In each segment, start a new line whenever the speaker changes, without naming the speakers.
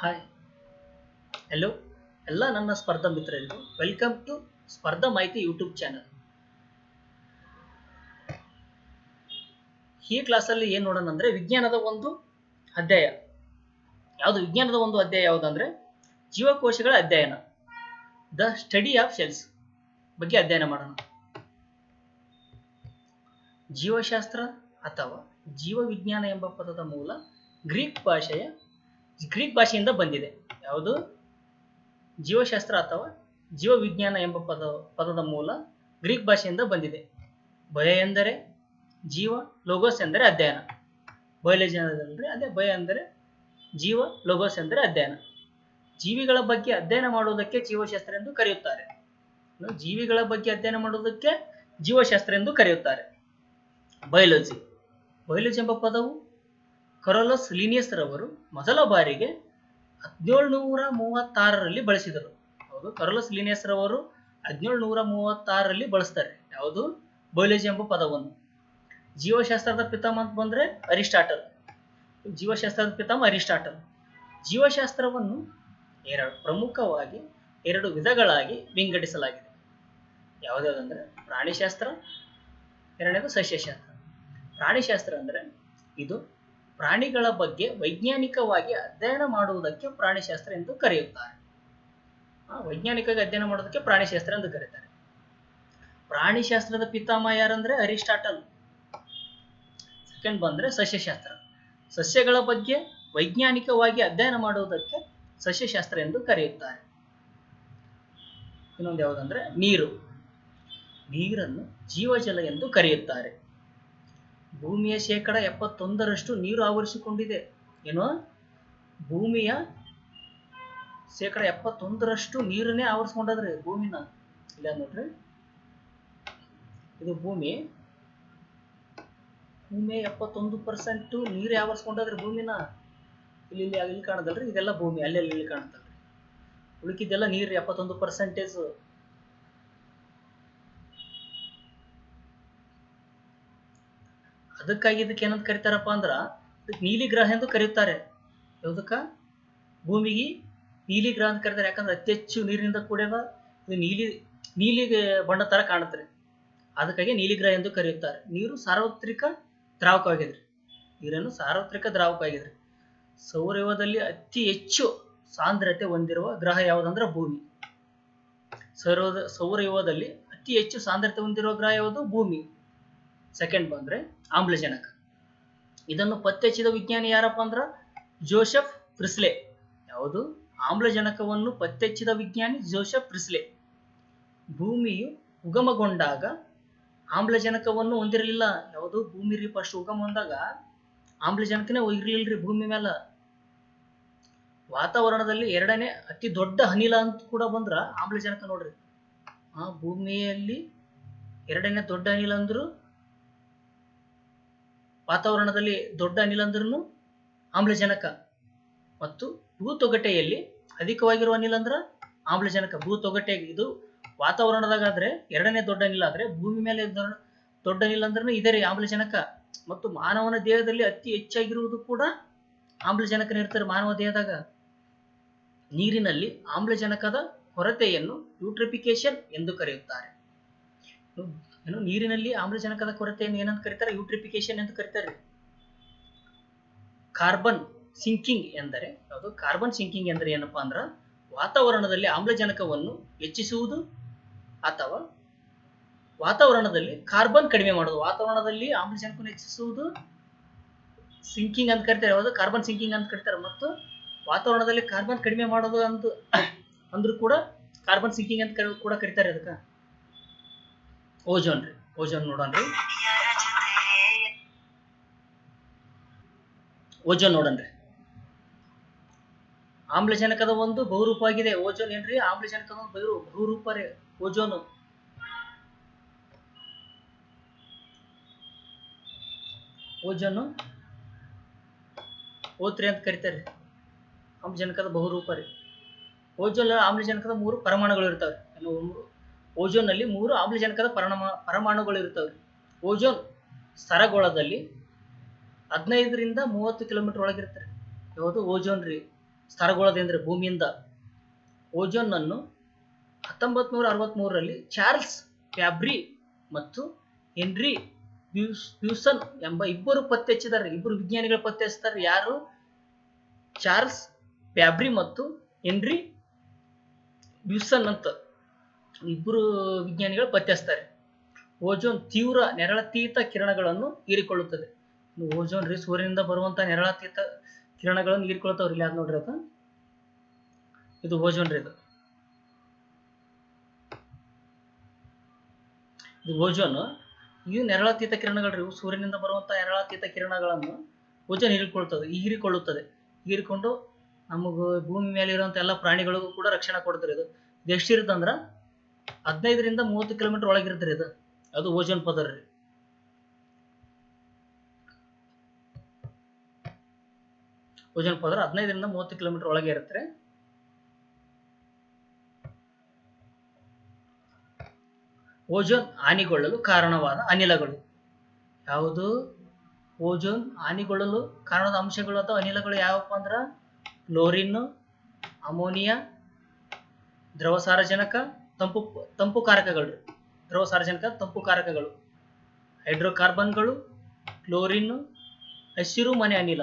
Hi, hello ಎಲ್ಲ ನನ್ನ ಸ್ಪರ್ಧಾ ಮಿತ್ರರಿಗೂ ವೆಲ್ಕಮ್ ಟು ಸ್ಪರ್ಧಾ ಮಾಹಿತಿ ಯೂಟ್ಯೂಬ್ ಚಾನಲ್. ಈ ಕ್ಲಾಸಲ್ಲಿ ಏನು ನೋಡೋಣ ಅಂದರೆ ವಿಜ್ಞಾನದ ಒಂದು ಅಧ್ಯಾಯ. ವಿಜ್ಞಾನದ ಒಂದು ಅಧ್ಯಾಯ ಯಾವುದಂದ್ರೆ ಜೀವಕೋಶಗಳ ಅಧ್ಯಯನ, ದ ಸ್ಟಡಿ ಆಫ್ ಸೆಲ್ಸ್ ಬಗ್ಗೆ ಅಧ್ಯಯನ ಮಾಡೋಣ. ಜೀವಶಾಸ್ತ್ರ ಅಥವಾ ಜೀವವಿಜ್ಞಾನ ಎಂಬ ಪದದ ಮೂಲ ಗ್ರೀಕ್ ಭಾಷೆಯಿಂದ ಬಂದಿದೆ. ಯಾವುದು? ಜೀವಶಾಸ್ತ್ರ ಅಥವಾ ಜೀವವಿಜ್ಞಾನ ಎಂಬ ಪದದ ಮೂಲ ಗ್ರೀಕ್ ಭಾಷೆಯಿಂದ ಬಂದಿದೆ. ಭಯ ಎಂದರೆ ಜೀವ, ಲೋಗೋಸ್ ಎಂದರೆ ಅಧ್ಯಯನ. ಬಯಾಲಜಿ ಅಂದರೆ ಅದೇ ಭಯ ಎಂದರೆ ಜೀವ, ಲೋಗೋಸ್ ಎಂದರೆ ಅಧ್ಯಯನ. ಜೀವಿಗಳ ಬಗ್ಗೆ ಅಧ್ಯಯನ ಮಾಡುವುದಕ್ಕೆ ಜೀವಶಾಸ್ತ್ರ ಎಂದು ಕರೆಯುತ್ತಾರೆ. ಜೀವಿಗಳ ಬಗ್ಗೆ ಅಧ್ಯಯನ ಮಾಡುವುದಕ್ಕೆ ಜೀವಶಾಸ್ತ್ರ ಎಂದು ಕರೆಯುತ್ತಾರೆ. ಬಯಾಲಜಿ ಎಂಬ ಪದವು ಕರೋಲಸ್ ಲಿನಿಯಸ್ ರವರು ಮೊದಲ ಬಾರಿಗೆ 1736ರಲ್ಲಿ ಬಳಸಿದರು. ಹೌದು, ಕರೋಲಸ್ ಲಿನಿಯಸ್ ರವರು 1736ರಲ್ಲಿ ಬಳಸ್ತಾರೆ. ಯಾವುದು? ಬಯಾಲಜಿ ಎಂಬ ಪದವನ್ನು. ಜೀವಶಾಸ್ತ್ರದ ಪಿತಾಮಹ ಅಂತ ಬಂದ್ರೆ ಅರಿಸ್ಟಾಟಲ್. ಜೀವಶಾಸ್ತ್ರವನ್ನು ಪ್ರಮುಖವಾಗಿ ಎರಡು ವಿಧಗಳಾಗಿ ವಿಂಗಡಿಸಲಾಗಿದೆ. ಯಾವುದಾದಂದ್ರೆ ಪ್ರಾಣಿಶಾಸ್ತ್ರ, ಎರಡನೇದು ಸಸ್ಯಶಾಸ್ತ್ರ. ಪ್ರಾಣಿಶಾಸ್ತ್ರ ಅಂದ್ರೆ ಇದು ಪ್ರಾಣಿಗಳ ಬಗ್ಗೆ ವೈಜ್ಞಾನಿಕವಾಗಿ ಅಧ್ಯಯನ ಮಾಡುವುದಕ್ಕೆ ಪ್ರಾಣಿಶಾಸ್ತ್ರ ಎಂದು ಕರೆಯುತ್ತಾರೆ. ವೈಜ್ಞಾನಿಕವಾಗಿ ಅಧ್ಯಯನ ಮಾಡುವುದಕ್ಕೆ ಪ್ರಾಣಿಶಾಸ್ತ್ರ ಎಂದು ಕರೆಯುತ್ತಾರೆ. ಪ್ರಾಣಿಶಾಸ್ತ್ರದ ಪಿತಾಮಹ ಯಾರಂದ್ರೆ ಅರಿಸ್ಟಾಟಲ್. ಸೆಕೆಂಡ್ ಬಂದ್ರೆ ಸಸ್ಯಶಾಸ್ತ್ರ. ಸಸ್ಯಗಳ ಬಗ್ಗೆ ವೈಜ್ಞಾನಿಕವಾಗಿ ಅಧ್ಯಯನ ಮಾಡುವುದಕ್ಕೆ ಸಸ್ಯಶಾಸ್ತ್ರ ಎಂದು ಕರೆಯುತ್ತಾರೆ. ಇನ್ನೊಂದು ಯಾವುದಂದ್ರೆ ನೀರನ್ನು ಜೀವಜಲ ಎಂದು ಕರೆಯುತ್ತಾರೆ. ಭೂಮಿಯ 71% ನೀರು ಆವರಿಸಿಕೊಂಡಿದೆ. ಏನು? ಭೂಮಿಯ 71% ನೀರನ್ನೇ ಆವರಿಸಿಕೊಂಡ್ರೆ ಭೂಮಿನ. ಇಲ್ಲ ನೋಡ್ರಿ, ಇದು ಭೂಮಿಯ 71% ನೀರೇ ಆವರಿಸಿಕೊಂಡ್ರೆ ಭೂಮಿನ. ಇಲ್ಲಿ ಕಾಣದಲ್ರಿ, ಇದೆಲ್ಲ ಭೂಮಿ. ಅಲ್ಲಿ ಕಾಣುತ್ತಲ್ರಿ, ಉಳಿಕಿದ್ದೆಲ್ಲ ನೀರು 71%. ಅದಕ್ಕಾಗಿ ಇದಕ್ಕೆ ಏನಂತ ಕರೀತಾರಪ್ಪ ಅಂದ್ರ ನೀಲಿ ಗ್ರಹ ಎಂದು ಕರೆಯುತ್ತಾರೆ. ಯಾವುದಕ್ಕ? ಭೂಮಿಗೆ ನೀಲಿ ಗ್ರಹ ಅಂತ ಕರೀತಾರೆ. ಯಾಕಂದ್ರೆ ಅತಿ ಹೆಚ್ಚು ನೀರಿನಿಂದ ಕೂಡ್ಯದ. ಇದು ನೀಲಿ ಬಣ್ಣ ತರ ಕಾಣುತ್ತೆ. ಅದಕ್ಕಾಗಿ ನೀಲಿ ಗ್ರಹ ಎಂದು ಕರೆಯುತ್ತಾರೆ. ನೀರನ್ನು ಸಾರ್ವತ್ರಿಕ ದ್ರಾವಕವಾಗಿದ್ರಿ. ಸೌರವ್ಯೂಹದಲ್ಲಿ ಅತಿ ಹೆಚ್ಚು ಸಾಂದ್ರತೆ ಹೊಂದಿರುವ ಗ್ರಹ ಯಾವುದಂದ್ರೆ ಭೂಮಿ. ಸೌರವ್ಯೂಹದಲ್ಲಿ ಅತಿ ಹೆಚ್ಚು ಸಾಂದ್ರತೆ ಹೊಂದಿರುವ ಗ್ರಹ ಯಾವುದು? ಭೂಮಿ. ಸೆಕೆಂಡ್ ಬಂದ್ರೆ ಆಮ್ಲಜನಕ. ಇದನ್ನು ಪತ್ತೆ ಹಚ್ಚಿದ ವಿಜ್ಞಾನಿ ಯಾರಪ್ಪ ಅಂದ್ರ ಜೋಸೆಫ್ ಪ್ರಿಸ್ಲೆ. ಯಾವುದು? ಆಮ್ಲಜನಕವನ್ನು ಪತ್ತೆ ಹಚ್ಚಿದ ವಿಜ್ಞಾನಿ ಜೋಸೆಫ್ ಪ್ರಿಸ್ಲೆ. ಭೂಮಿಯು ಉಗಮಗೊಂಡಾಗ ಆಮ್ಲಜನಕವನ್ನು ಹೊಂದಿರಲಿಲ್ಲ. ಯಾವುದು? ಭೂಮಿ ಫಸ್ಟ್ ಉಗಮ ಹೊಂದಾಗ ಆಮ್ಲಜನಕನೇ ಇರ್ಲಿಲ್ರಿ ಭೂಮಿ ಮೇಲೆ. ವಾತಾವರಣದಲ್ಲಿ ಎರಡನೇ ಅತಿ ದೊಡ್ಡ ಅನಿಲ ಅಂತ ಕೂಡ ಬಂದ್ರ ಆಮ್ಲಜನಕ. ನೋಡ್ರಿ, ಭೂಮಿಯಲ್ಲಿ ಎರಡನೇ ದೊಡ್ಡ ಅನಿಲ ಅಂದ್ರು, ವಾತಾವರಣದಲ್ಲಿ ದೊಡ್ಡ ಅನಿಲ ಅಂದ್ರೂ ಆಮ್ಲಜನಕ. ಮತ್ತು ಭೂತೊಗಟೆಯಲ್ಲಿ ಅಧಿಕವಾಗಿರುವ ಅನಿಲ ಅಂದ್ರ ಆಮ್ಲಜನಕ. ಭೂತೊಗಟೆ ಇದು ವಾತಾವರಣದಾಗಾದ್ರೆ ಎರಡನೇ ದೊಡ್ಡ ಅನಿಲ ಆದ್ರೆ, ಭೂಮಿ ಮೇಲೆ ದೊಡ್ಡ ಅನಿಲ ಅಂದ್ರೂ ಇದೇ ರೀ ಆಮ್ಲಜನಕ. ಮತ್ತು ಮಾನವನ ದೇಹದಲ್ಲಿ ಅತಿ ಹೆಚ್ಚಾಗಿರುವುದು ಕೂಡ ಆಮ್ಲಜನಕನ ಇರ್ತಾರೆ ಮಾನವ ದೇಹದಾಗ. ನೀರಿನಲ್ಲಿ ಆಮ್ಲಜನಕದ ಕೊರತೆಯನ್ನು ಯೂಟ್ರಿಫಿಕೇಶನ್ ಎಂದು ಕರೆಯುತ್ತಾರೆ. ನೀರಿನಲ್ಲಿ ಆಮ್ಲಜನಕದ ಕೊರತೆಯನ್ನು ಏನಂತ ಕರೀತಾರೆ? ಯೂಟ್ರಿಫಿಕೇಶನ್ ಎಂದು ಕರೀತಾರೆ. ಕಾರ್ಬನ್ ಸಿಂಕಿಂಗ್ ಎಂದರೆ ಯಾವುದು? ಕಾರ್ಬನ್ ಸಿಂಕಿಂಗ್ ಎಂದರೆ ಏನಪ್ಪಾ ಅಂದ್ರ ವಾತಾವರಣದಲ್ಲಿ ಆಮ್ಲಜನಕವನ್ನು ಹೆಚ್ಚಿಸುವುದು ಅಥವಾ ವಾತಾವರಣದಲ್ಲಿ ಕಾರ್ಬನ್ ಕಡಿಮೆ ಮಾಡುವುದು. ವಾತಾವರಣದಲ್ಲಿ ಆಮ್ಲಜನಕವನ್ನು ಹೆಚ್ಚಿಸುವುದು ಸಿಂಕಿಂಗ್ ಅಂತ ಕರೀತಾರೆ. ಯಾವುದು? ಕಾರ್ಬನ್ ಸಿಂಕಿಂಗ್ ಅಂತ ಕರೀತಾರೆ. ಮತ್ತು ವಾತಾವರಣದಲ್ಲಿ ಕಾರ್ಬನ್ ಕಡಿಮೆ ಮಾಡೋದು ಅಂದ್ರೂ ಕೂಡ ಕಾರ್ಬನ್ ಸಿಂಕಿಂಗ್ ಅಂತ ಕೂಡ ಕರೀತಾರೆ. ಅದಕ್ಕೆ ಓಜೋನ್ ನೋಡೋಣ್ರಿ. ಓಜೋನ್ ನೋಡನ್ರಿ. ಆಮ್ಲಜನಕದ ಒಂದು ಬಹುರೂಪ ಆಗಿದೆ ಓಜೋನ್. ಏನ್ರಿ? ಆಮ್ಲಜನಕದ ಒಂದು ಬಹುರೂಪ ರೀ ಓಜೋನ್. ಓಜೋನ್ O3 ಅಂತ ಕರೀತಾರೆ. ಆಮ್ಲಜನಕದ ಬಹುರೂಪ ರೀ ಓಜೋನ್. ಆಮ್ಲಜನಕದ 3 ಪರಮಾಣುಗಳು ಇರ್ತವೆ. ಓಜೋನ್ ನಲ್ಲಿ 3 ಆಮ್ಲಜನಕದ ಪರಮಾಣುಗಳು ಇರ್ತವೆ. ಓಜೋನ್ ಸ್ತರಗೋಳದಲ್ಲಿ 15 ರಿಂದ 30 ಕಿಲೋಮೀಟರ್ ಒಳಗಿರ್ತಾರೆ. ಯಾವುದು? ಓಜೋನ್ ರೀ. ಸ್ತರಗೊಳ್ಳದೆ ಭೂಮಿಯಿಂದ ಓಜೋನ್ ಅನ್ನು 1963ರಲ್ಲಿ ಚಾರ್ಲ್ಸ್ ಫ್ಯಾಬ್ರಿ ಮತ್ತು ಹೆನ್ರಿ ಪ್ಯೂಸನ್ ಎಂಬ ಇಬ್ಬರು ಪತ್ತೆ ಹಚ್ಚಿದ್ದಾರೆ. ಇಬ್ಬರು ವಿಜ್ಞಾನಿಗಳು ಪತ್ತೆ ಹಚ್ತಾರೆ. ಯಾರು? ಚಾರ್ಲ್ಸ್ ಫ್ಯಾಬ್ರಿ ಮತ್ತು ಹೆನ್ರಿ ಪ್ಯೂಸನ್ ಅಂತ ಇಬ್ಬರು ವಿಜ್ಞಾನಿಗಳು ಪತ್ತೆ ಹಚ್ತಾರೆ. ಓಜೋನ್ ತೀವ್ರ ನೇರಳಾತೀತ ಕಿರಣಗಳನ್ನು ಹೀರಿಕೊಳ್ಳುತ್ತದೆ. ಓಜೋನ್ ರೀ ಸೂರ್ಯನಿಂದ ಬರುವಂತಹ ನೇರಳಾತೀತ ಕಿರಣಗಳನ್ನು ಹೀರಿಕೊಳ್ತಾವ್ರಿ. ಇಲ್ಲಿ ಯಾವ್ದು ನೋಡ್ರಿ, ಅದು ಇದು ಓಜೋನ್ ರೀ. ಇದು ಓಜೋನ್. ಇವು ನೇರಳಾತೀತ ಕಿರಣಗಳು. ಇವು ಸೂರ್ಯನಿಂದ ಬರುವಂತಹ ನೇರಳಾತೀತ ಕಿರಣಗಳನ್ನು ಓಜೋನ್ ಹೀರಿಕೊಳ್ಳುತ್ತದೆ. ಹೀರಿಕೊಂಡು ನಮಗೂ ಭೂಮಿ ಮೇಲೆ ಇರುವಂತ ಎಲ್ಲ ಪ್ರಾಣಿಗಳಿಗೂ ಕೂಡ ರಕ್ಷಣೆ ಕೊಡ್ತಾರೆ. ಇದು ಎಷ್ಟಿರುತ್ತೆ ಅಂದ್ರೆ 15ರಿಂದ 30 ಕಿಲೋಮೀಟರ್ ಒಳಗಿರುತ್ತೆ ಇದು. ಅದು ಓಜೋನ್ ಪದರ ರೀ. ಓಜೋನ್ ಪದರ 15ರಿಂದ 30 ಕಿಲೋಮೀಟರ್ ಒಳಗೆ ಇರುತ್ತೆ. ಓಜೋನ್ ಹಾನಿಗೊಳ್ಳಲು ಕಾರಣವಾದ ಅನಿಲಗಳು ಯಾವುದು? ಓಜೋನ್ ಹಾನಿಗೊಳ್ಳಲು ಕಾರಣದ ಅಂಶಗಳು ಅಥವಾ ಅನಿಲಗಳು ಯಾವಪ್ಪ ಅಂದ್ರೆ ಕ್ಲೋರಿನ್, ಅಮೋನಿಯಾ, ದ್ರವ ಸಾರಜನಕ, ತಂಪು ಕಾರಕಗಳು. ದ್ರವ ಸಾರಜನಕ, ತಂಪು ಕಾರಕಗಳು, ಹೈಡ್ರೋಕಾರ್ಬನ್ಗಳು, ಕ್ಲೋರಿನ್, ಹಸಿರುಮನೆ ಅನಿಲ.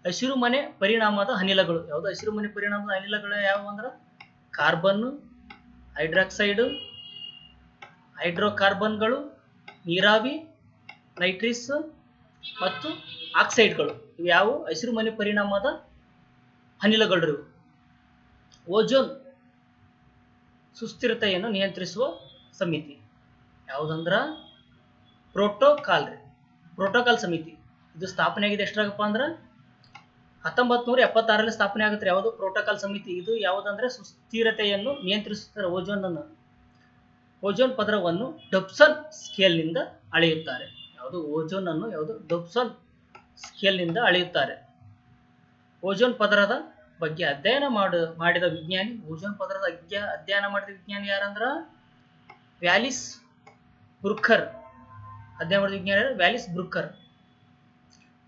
ಹಸಿರುಮನೆ ಪರಿಣಾಮದ ಅನಿಲಗಳು ಯಾವುದು? ಹಸಿರುಮನೆ ಪರಿಣಾಮದ ಅನಿಲಗಳು ಯಾವುವು ಅಂದ್ರೆ ಕಾರ್ಬನ್, ಹೈಡ್ರಾಕ್ಸೈಡ್, ಹೈಡ್ರೋಕಾರ್ಬನ್ಗಳು, ನೀರಾವಿ, ನೈಟ್ರಿಸ್ ಮತ್ತು ಆಕ್ಸೈಡ್ಗಳು. ಇವು ಯಾವುವು? ಹಸಿರುಮನೆ ಪರಿಣಾಮದ ಅನಿಲಗಳು. ಓಜೋನ್ ಸುಸ್ಥಿರತೆಯನ್ನು ನಿಯಂತ್ರಿಸುವ ಸಮಿತಿ ಯಾವುದಂದ್ರ ಪ್ರೋಟೋಕಾಲ್ ಸಮಿತಿ. ಇದು ಸ್ಥಾಪನೆ ಆಗಿದೆ ಎಷ್ಟಾಗಪ್ಪ ಅಂದ್ರೆ 1976ರಲ್ಲಿ ಸ್ಥಾಪನೆ ಆಗುತ್ತೆ. ಯಾವುದು? ಪ್ರೋಟೋಕಾಲ್ ಸಮಿತಿ. ಇದು ಯಾವುದಂದ್ರೆ ಸುಸ್ಥಿರತೆಯನ್ನು ನಿಯಂತ್ರಿಸುತ್ತಾರೆ ಓಜೋನ್ ಅನ್ನು. ಓಜೋನ್ ಪದರವನ್ನು ಡಬ್ಸನ್ ಸ್ಕೇಲ್ನಿಂದ ಅಳೆಯುತ್ತಾರೆ. ಯಾವುದು? ಓಜೋನ್ ಅನ್ನು ಡಬ್ಸನ್ ಸ್ಕೇಲ್ನಿಂದ ಅಳೆಯುತ್ತಾರೆ. ಓಜೋನ್ ಪದರದ ಬಗ್ಗೆ ಅಧ್ಯಯನ ಮಾಡಿದ ವಿಜ್ಞಾನಿ, ಓಜೋನ್ ಪದರದ ಅಧ್ಯಯನ ಮಾಡಿದ ವಿಜ್ಞಾನಿ ಯಾರಂದ್ರ ವ್ಯಾಲಿಸ್ ಬ್ರೂಕರ್. ಅಧ್ಯಯನ ಮಾಡಿದ ವಿಜ್ಞಾನಿ ವ್ಯಾಲಿಸ್ ಬ್ರೂಕರ್.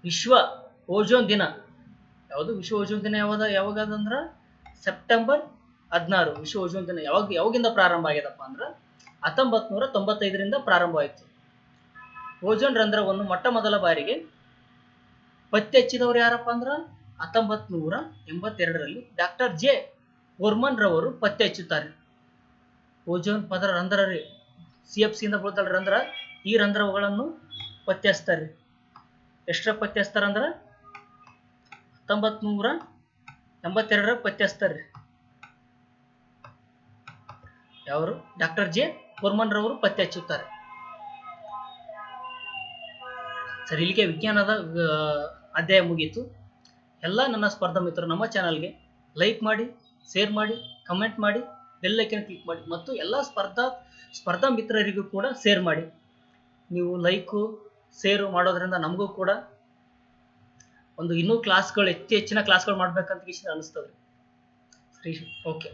ವಿಶ್ವ ಓಜೋನ್ ದಿನ ಯಾವುದು? ವಿಶ್ವ ಓಜೋನ್ ದಿನ ಯಾವಾಗಂದ್ರ ಸೆಪ್ಟೆಂಬರ್ 16. ವಿಶ್ವ ಓಜೋನ್ ದಿನ ಯಾವಾಗಿಂದ ಪ್ರಾರಂಭ ಆಗ್ಯದಪ್ಪ ಅಂದ್ರೆ 1995ರಿಂದ ಪ್ರಾರಂಭ ಆಯಿತು. ಓಜೋನ್ ರಂಧ್ರವನ್ನು ಮೊಟ್ಟ ಮೊದಲ ಬಾರಿಗೆ ಪತ್ತೆ ಹಚ್ಚಿದವರು ಯಾರಪ್ಪ ಅಂದ್ರ 1982ರಲ್ಲಿ ಡಾಕ್ಟರ್ ಜೆ ಬೋರ್ಮನ್ ರವರು ಪತ್ತೆ ಹಚ್ಚುತ್ತಾರೆ. ಓಜೋನ್ ಪದರ ರಂಧ್ರ ರೀ, CFC ಇಂದ ಬೀಳ್ತಾರ ರಂಧ್ರ. ಈ ರಂಧ್ರಗಳನ್ನು ಪತ್ತೆ ಹಚ್ತಾರೆ. ಎಷ್ಟರ ಪತ್ತೆ ಹಚ್ತಾರ ಅಂದ್ರ 1982ರ ಪತ್ತೆ ಹಚ್ತಾರೆ. ಯಾವರು? ಡಾಕ್ಟರ್ ಜೆ ಬೋರ್ಮನ್ ರವರು ಪತ್ತೆ ಹಚ್ಚುತ್ತಾರೆ. ಸರಿ, ಇಲ್ಲಿಗೆ ವಿಜ್ಞಾನದ ಅಧ್ಯಾಯ ಮುಗೀತು. ಎಲ್ಲ ನನ್ನ ಸ್ಪರ್ಧಾ ಮಿತ್ರರು ನಮ್ಮ ಚಾನಲ್ಗೆ ಲೈಕ್ ಮಾಡಿ, ಶೇರ್ ಮಾಡಿ, ಕಮೆಂಟ್ ಮಾಡಿ, ಬೆಲ್ ಐಕನ್ ಕ್ಲಿಕ್ ಮಾಡಿ ಮತ್ತು ಎಲ್ಲ ಸ್ಪರ್ಧಾ ಮಿತ್ರರಿಗೂ ಕೂಡ ಶೇರ್ ಮಾಡಿ. ನೀವು ಲೈಕು ಶೇರು ಮಾಡೋದ್ರಿಂದ ನಮಗೂ ಕೂಡ ಇನ್ನೂ ಕ್ಲಾಸ್ಗಳು ಹೆಚ್ಚಿನ ಕ್ಲಾಸ್ಗಳು ಮಾಡ್ಬೇಕಂತ ಅನಿಸ್ತದೆ. ಸರಿ, ಓಕೆ.